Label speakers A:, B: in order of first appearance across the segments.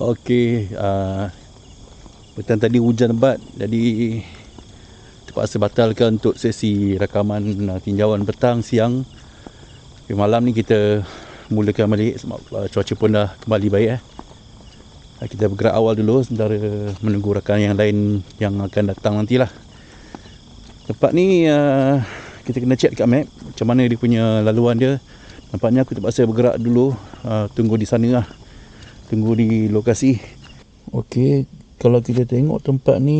A: Okey, petang tadi hujan lebat, jadi terpaksa batalkan untuk sesi rakaman tinjauan petang, siang. Tapi malam ni kita mulakan balik sebab cuaca pun dah kembali baik. Kita bergerak awal dulu sementara menunggu rakan yang lain yang akan datang nantilah. Tempat ni kita kena check kat map macam mana dia punya laluan dia. Nampaknya aku terpaksa bergerak dulu, tunggu di sana lah. Tunggu di lokasi. Okey, kalau kita tengok tempat ni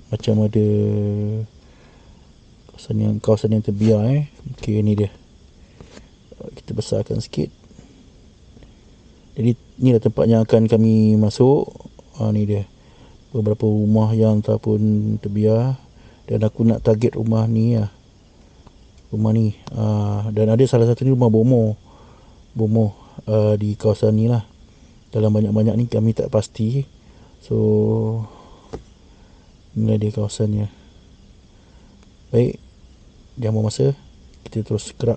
A: macam ada kawasan yang terbiar. Okey, ni dia. Kita besarkan sikit. Jadi inilah tempat yang akan kami masuk. Ni dia. Beberapa rumah yang tak pun terbiar, dan aku nak target rumah ni lah. Rumah ni. Dan ada salah satu ni rumah bomoh. Di kawasan ni lah. Dalam banyak-banyak ni kami tak pasti. So inilah dia kawasannya. Baik, jangan buang masa, kita terus gerak.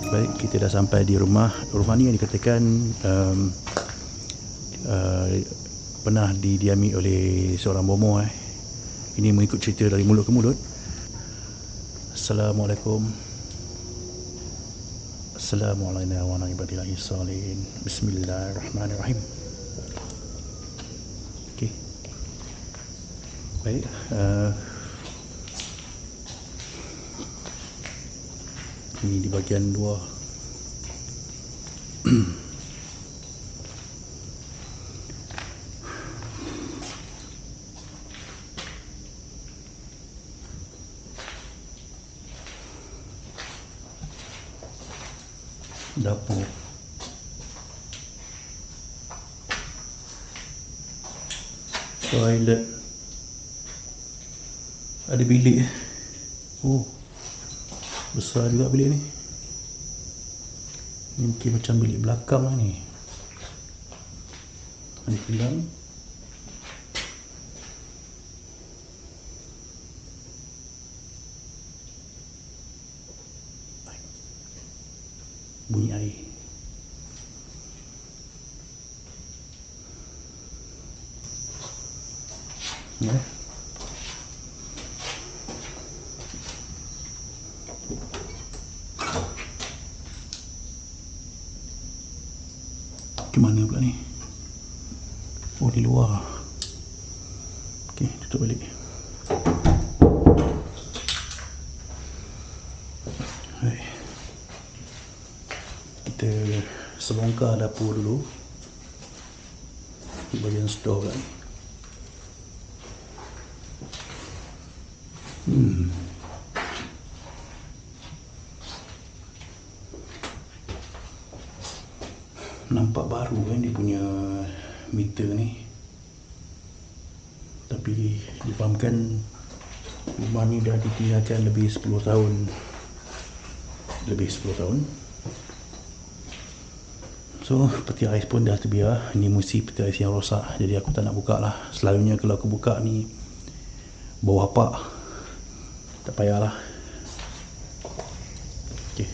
A: Baik, kita dah sampai di rumah. Rumah ni yang dikatakan pernah didiami oleh seorang bomoh. Ini mengikut cerita dari mulut ke mulut. Assalamualaikum. Assalamualaikum warahmatullahi wabarakatuh. Bismillahirrahmanirrahim. Okey. Baik, ini di bahagian luar. Dapur. Toilet. Ada bilik. Oh, besar juga bilik ni. Ni mungkin macam bilik belakang lah ni. Ada tilam. Bunyi air. Ya. Ke mana pula ni? Oh, di luar. Okey, tutup balik. Hai. Kita sebongkar dapur dulu. Di bahagian store pula ni. Nampak baru kan dia punya meter ni. Tapi difahamkan rumah ni dah ditinggalkan lebih 10 tahun. Lebih 10 tahun. So, peti ais pun dah terbiar. Ini mesti peti ais yang rosak. Jadi aku tak nak buka lah. Selalunya kalau aku buka ni bau hapak. Tak payahlah. Okay.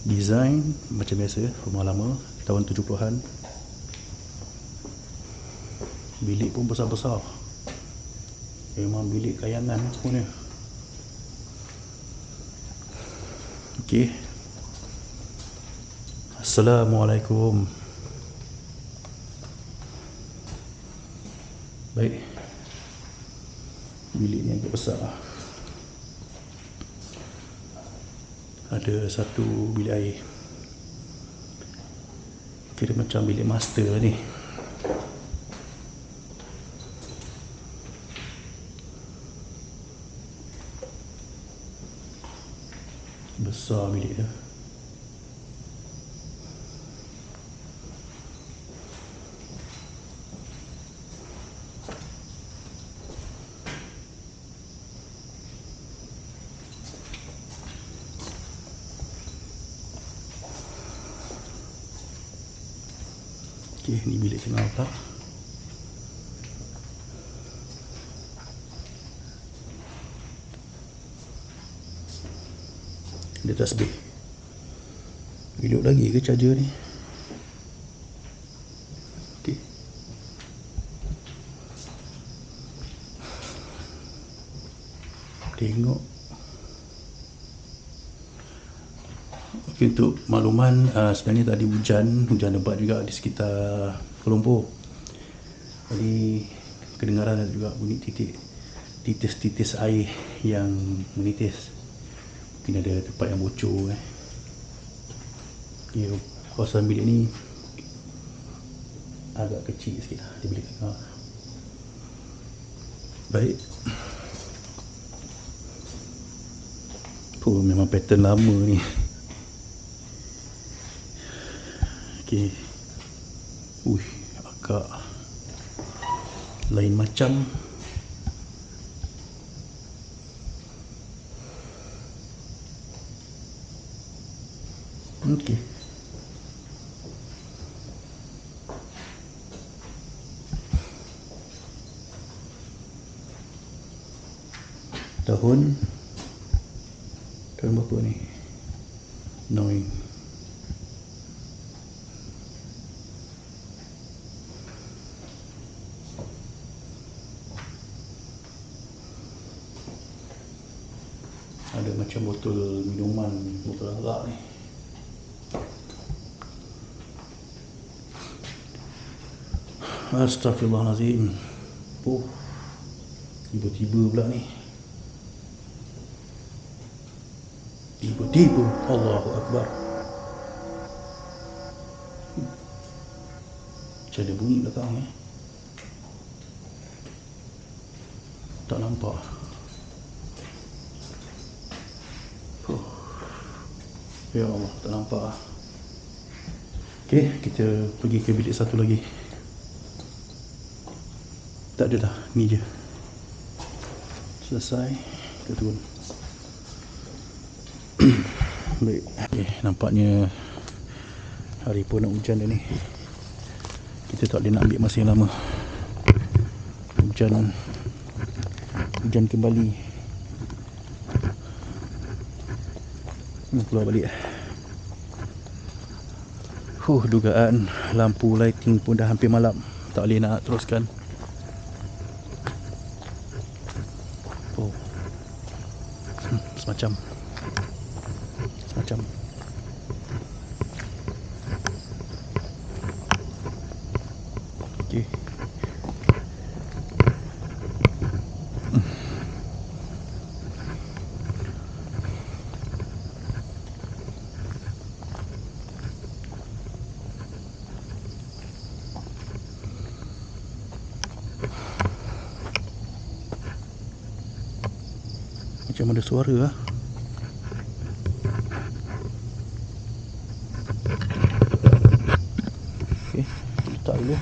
A: Design macam biasa, rumah lama tahun 70-an. Bilik pun besar-besar. Memang bilik kayangan semuanya. Okey. Assalamualaikum. Baik. Bilik ni agak besar. Ada satu bilik air. Kira macam bilik master lah ni. Besar bilik dia. Okey, ni bilik tengah pula. Dia tasbih. Hidup lagi ke charger ni? Okey. Tengok. Okey, untuk makluman, sebenarnya tadi hujan lebat juga di sekitar Kuala Lumpur. Jadi kedengaran ada juga bunyi titis-titis air yang menitis. Mungkin ada tempat yang bocor. Okay, kawasan bilik ni agak kecil sikit lah, di bilik tengah. Baik. Oh, memang pattern lama ni. Okey. Agak lain macam. Okey. Tahun berapa ni? Knowing. Ada macam botol minuman, botol arak ni. Astaghfirullahalazim. Tiba-tiba pula ni. Tiba-tiba, Allahu Akbar. Macam ada bunyi belakang ni. Tak nampak. Ya Allah, tak nampak. Okey, kita pergi ke bilik satu lagi. Tak ada dah, ni je. Selesai. Kita turun. Baik. Okay, nampaknya hari pun nak hujan dah ni. Kita tak boleh nak ambil masa yang lama. Hujan kembali. Keluar balik. Dugaan lampu lighting pun dah hampir malam. Tak boleh nak teruskan. Semacam. Okey. Macam ada suara lah. Okey, letak dulu.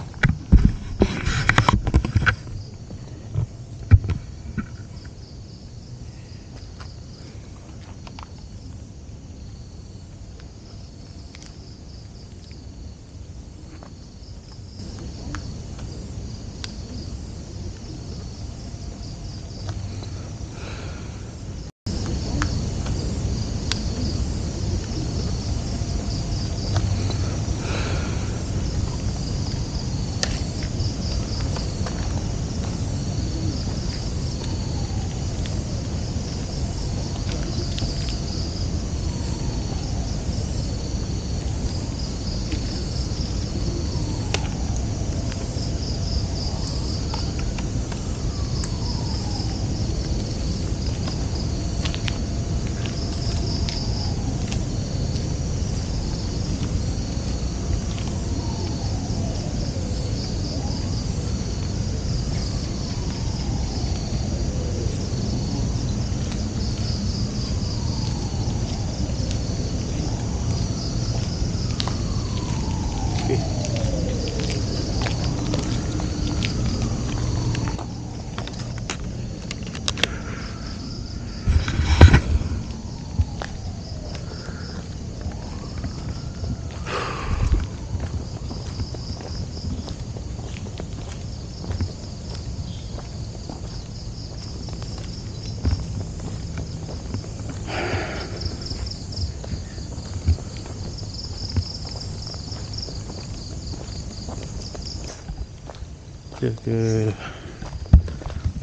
A: kita ke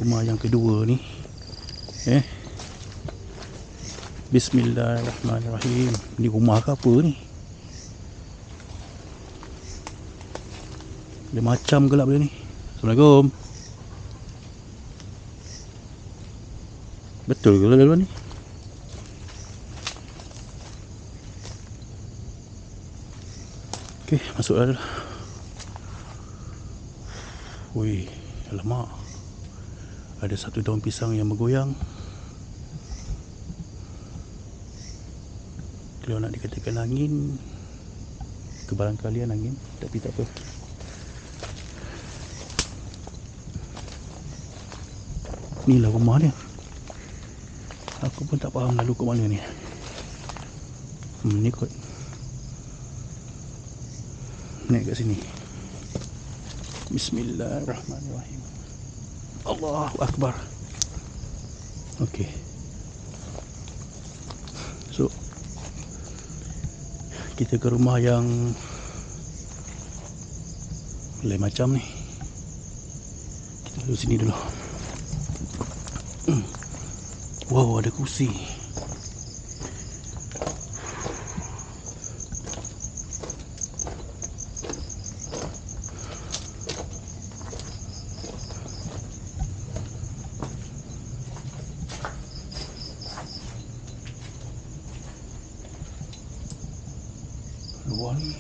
A: rumah yang kedua ni. Bismillahirrahmanirrahim. Ni rumah ke apa ni? Dia macam gelap dia ni. Assalamualaikum. Betul ke dalam ni? Okey, masuklah. Wih, alamak. Ada satu daun pisang yang bergoyang. Kalau nak dikatakan angin, kebarangkalian angin, tapi tak apa. Inilah rumah dia. Aku pun tak faham lalu ke mana ni. Ni kot. Naik kat sini. Bismillahirrahmanirrahim. Allahu Akbar. Okey. So, kita ke rumah yang lain macam ni. Kita duduk sini dulu. Wow, ada kursi. Luar ni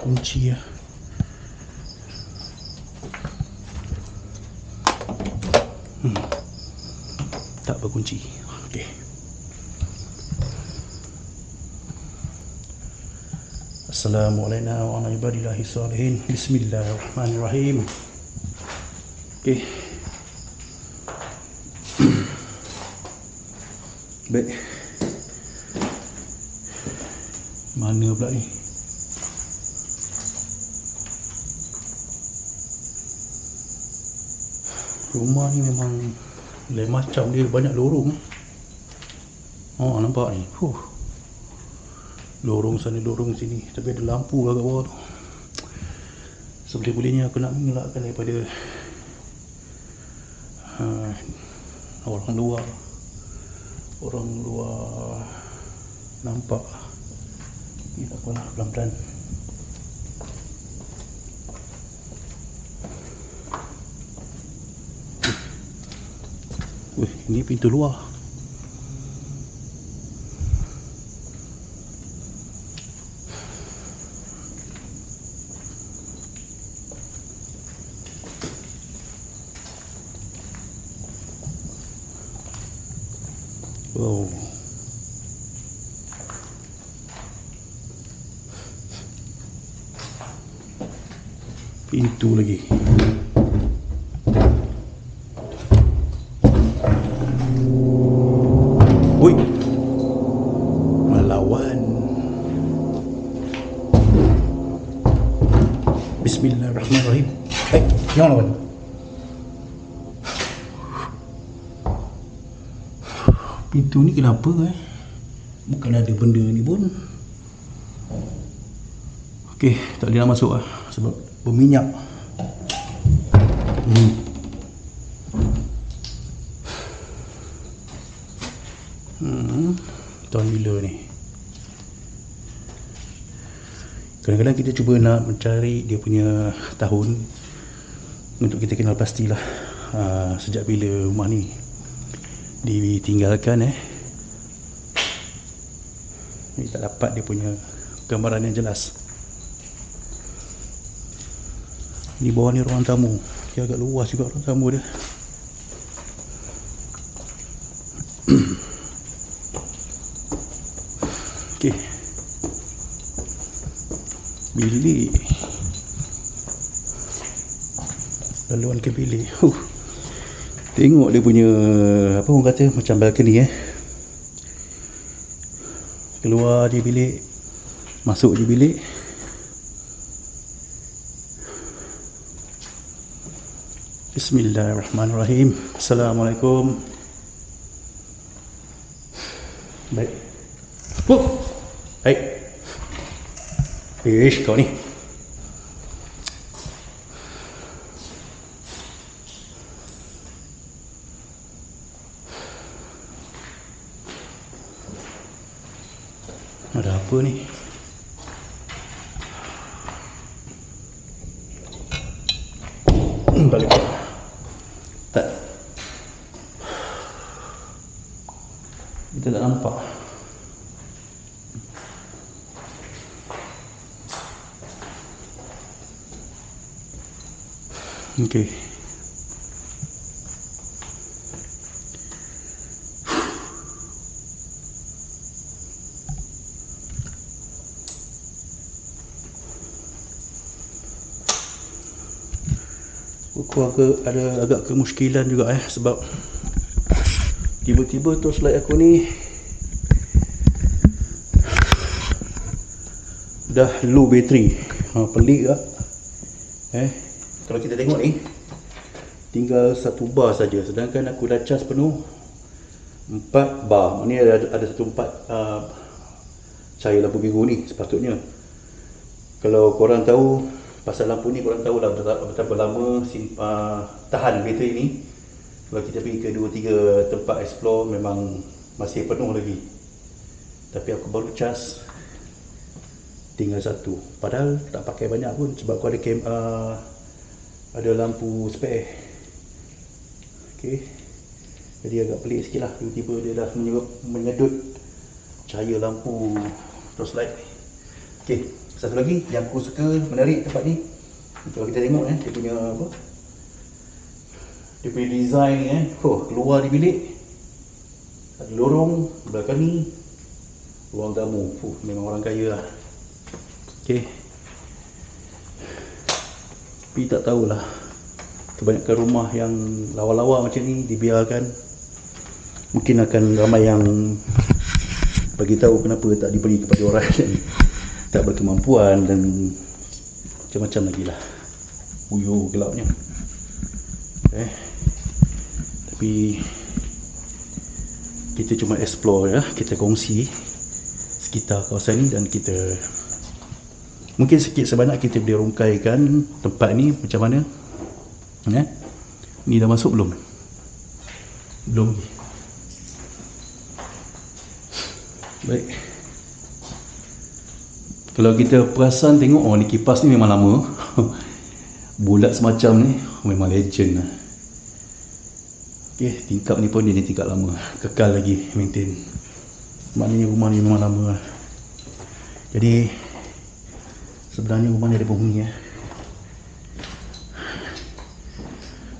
A: kunci ya. Tak berkunci. Okey. Assalamualaikum warahmatullahi wabarakatuh. Bismillahirrahmanirrahim. Okey. Baik. Mana pula ni? Rumah ni memang lain macam, dia banyak lorong. Oh, nampak ni. Lorong sana, lorong sini. Tapi ada lampu kat bawah tu. Seboleh-bolehnya aku nak mengelakkan daripada orang luar nampak. Ni tak apalah, pelan-pelan. Wih, ini pintu luar. Wow. Pintu lagi. Woi. Melawan. Bismillahirrahmanirrahim. Jangan lawan. Pintu ni kenapa bukan ada benda ni pun. Okey, tak boleh nak masuk sebab berminyak. Tahun bila ni? Kadang-kadang kita cuba nak mencari dia punya tahun untuk kita kenal pastilah sejak bila rumah ni ditinggalkan. Ni tak dapat dia punya gambaran yang jelas. Ni bawah ni ruang tamu. Dia agak luas juga ruang tamu dia. Okey. Bilik. Laluan ke bilik. Tengok dia punya apa orang kata macam balcony Keluar je bilik, masuk je bilik. Bismillahirrahmanirrahim. Assalamualaikum. Baik. Baik. Ish, kau ni. Ada apa ni? Balik. Tak. Kita tak nampak. Okey. Aku ada agak kemuskilan juga sebab tiba-tiba torchlight aku ni dah low battery. Pelik tak? Kalau kita tengok ni tinggal 1 bar saja, sedangkan aku dah cas penuh 4 bar. Ni ada 1/4 cahaya lampu biru ni sepatutnya. Kalau korang tahu pasal lampu ni, korang tahu lah betapa lama tahan bateri ni. Kalau kita pergi ke 2-3 tempat explore memang masih penuh lagi. Tapi aku baru cas tinggal 1. Padahal tak pakai banyak pun sebab aku ada lampu spare. Okey. Jadi agak pelik sikit lah, tiba-tiba dia dah menyedut cahaya lampu torchlight. Okey, satu lagi yang aku suka menarik tempat ni, kalau kita tengok dia punya apa, dia punya design ni keluar di bilik ada lorong, belakang ni ruang tamu. Memang orang kaya lah. Okey, tapi tak tahulah, kebanyakan rumah yang lawa-lawa macam ni dibiarkan, mungkin akan ramai yang bagi tahu kenapa tak diberi kepada orang yang tak berkemampuan dan macam-macam lagi lah, buyur gelapnya. Tapi kita cuma explore kita kongsi sekitar kawasan ni, dan kita mungkin sikit sebanyak kita boleh rungkaikan tempat ni macam mana. Ni dah masuk belum? Belum. Baik. Kalau kita perasan tengok, ni kipas ni memang lama. Bulat semacam ni memang legend lah. Okey, tingkap ni pun dia tingkap lama, kekal lagi maintain. Maknanya rumah ni memang lama lah. Jadi sebenarnya rumah ni ada penghuni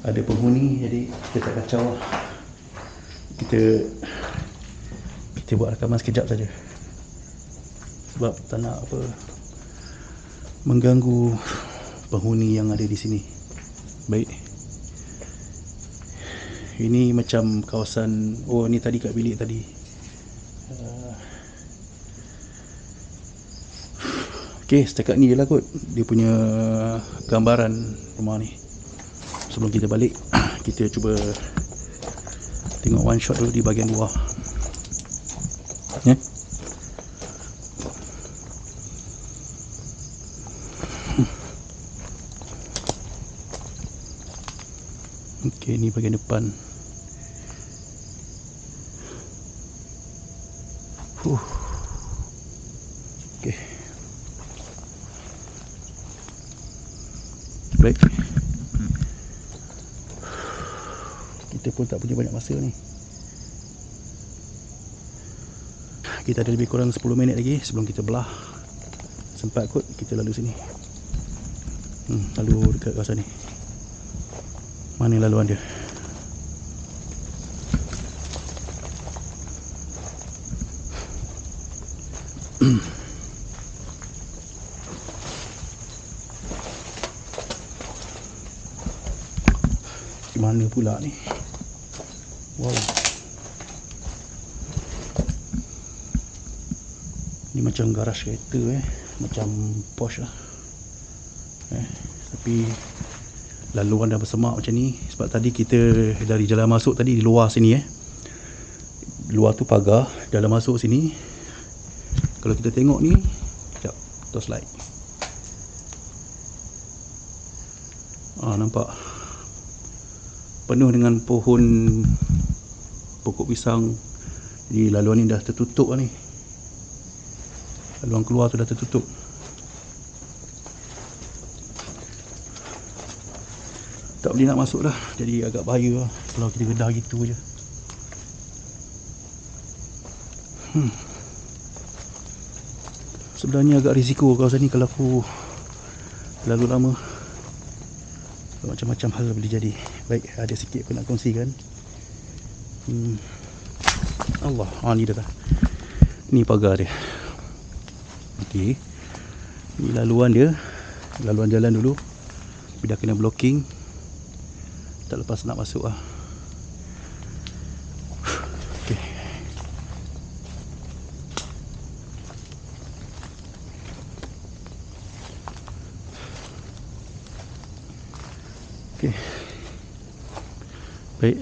A: ada penghuni, jadi kita tak kacau lah. Kita buat rakaman sekejap saja sebab tak nak mengganggu penghuni yang ada di sini. Baik, ini macam kawasan, ni tadi kat bilik tadi. Okey, setakat ni je lah kot dia punya gambaran rumah ni. Sebelum kita balik, kita cuba tengok one shot dulu di bahagian luar. Okey, ni bahagian depan. Okey. Baik. Kita pun tak punya banyak masa ni. Kita ada lebih kurang 10 minit lagi sebelum kita belah. Sempat kot kita lalu sini. Lalu dekat kawasan ni. Mana laluan dia? Mana pula ni? Wow. Ni macam garaj kereta macam Porsche lah. Tapi laluan dah bersemak macam ni sebab tadi kita dari jalan masuk tadi di luar sini luar tu pagar, dalam masuk sini kalau kita tengok ni, sekejap, torchlight. Nampak penuh dengan pohon pokok pisang. Jadi laluan ni dah tertutup lah ni. Laluan keluar tu dah tertutup. Tak boleh nak masuk dah. Jadi agak bahaya lah kalau kita gedah gitu je. Sebenarnya agak risiko kawasan ni kalau aku lalu lama. Macam-macam hal boleh jadi. Baik, ada sikit aku nak kongsikan. Allah, ni dah. Ni pagar dia. Okey. Ni laluan dia. Laluan jalan dulu. Tapi dah kena blocking. Tak lepas nak masuk lah. Okey. Okey. Baik.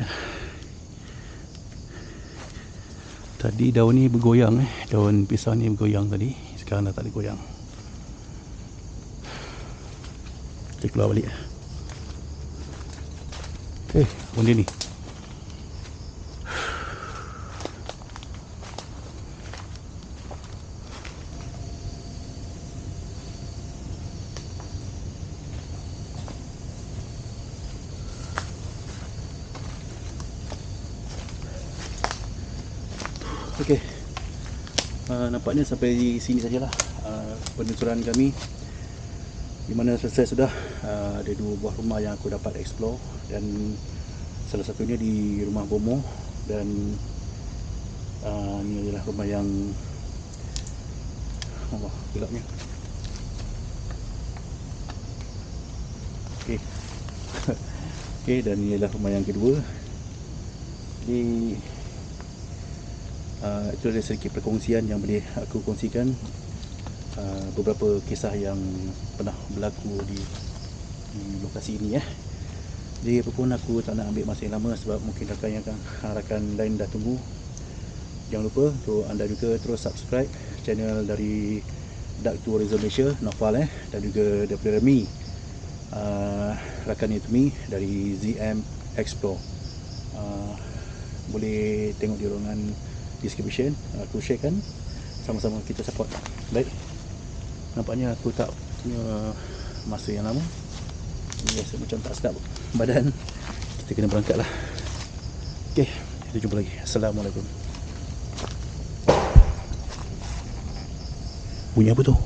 A: Tadi daun ni bergoyang daun pisang ni bergoyang tadi. Sekarang dah tak ada goyang. Kita keluar balik. Benda ni. Okey. Nampaknya sampai di sini sajalah penelusuran kami. Di mana selesai sudah. Ada 2 buah rumah yang aku dapat explore, dan salah satunya di rumah Bomo, dan ni adalah rumah yang gelapnya. Okey. Okey, dan ini adalah rumah yang kedua. Jadi itu ada sedikit perkongsian yang boleh aku kongsikan. Beberapa kisah yang pernah berlaku di lokasi ini. Jadi apapun, aku tak nak ambil masa yang lama sebab mungkin rakan lain dah tunggu. Jangan lupa untuk anda juga terus subscribe channel dari Dark Tourism Malaysia, Naufal dan juga daripada Remy, rakan itu Mi dari ZM Explore. Boleh tengok di ruangan description, aku sharekan, sama-sama kita support. Baik, nampaknya aku tak punya masa yang lama. Ini rasa macam tak sedap badan. Kita kena berangkat lah. Okay, kita jumpa lagi. Assalamualaikum. Bunyi apa tu?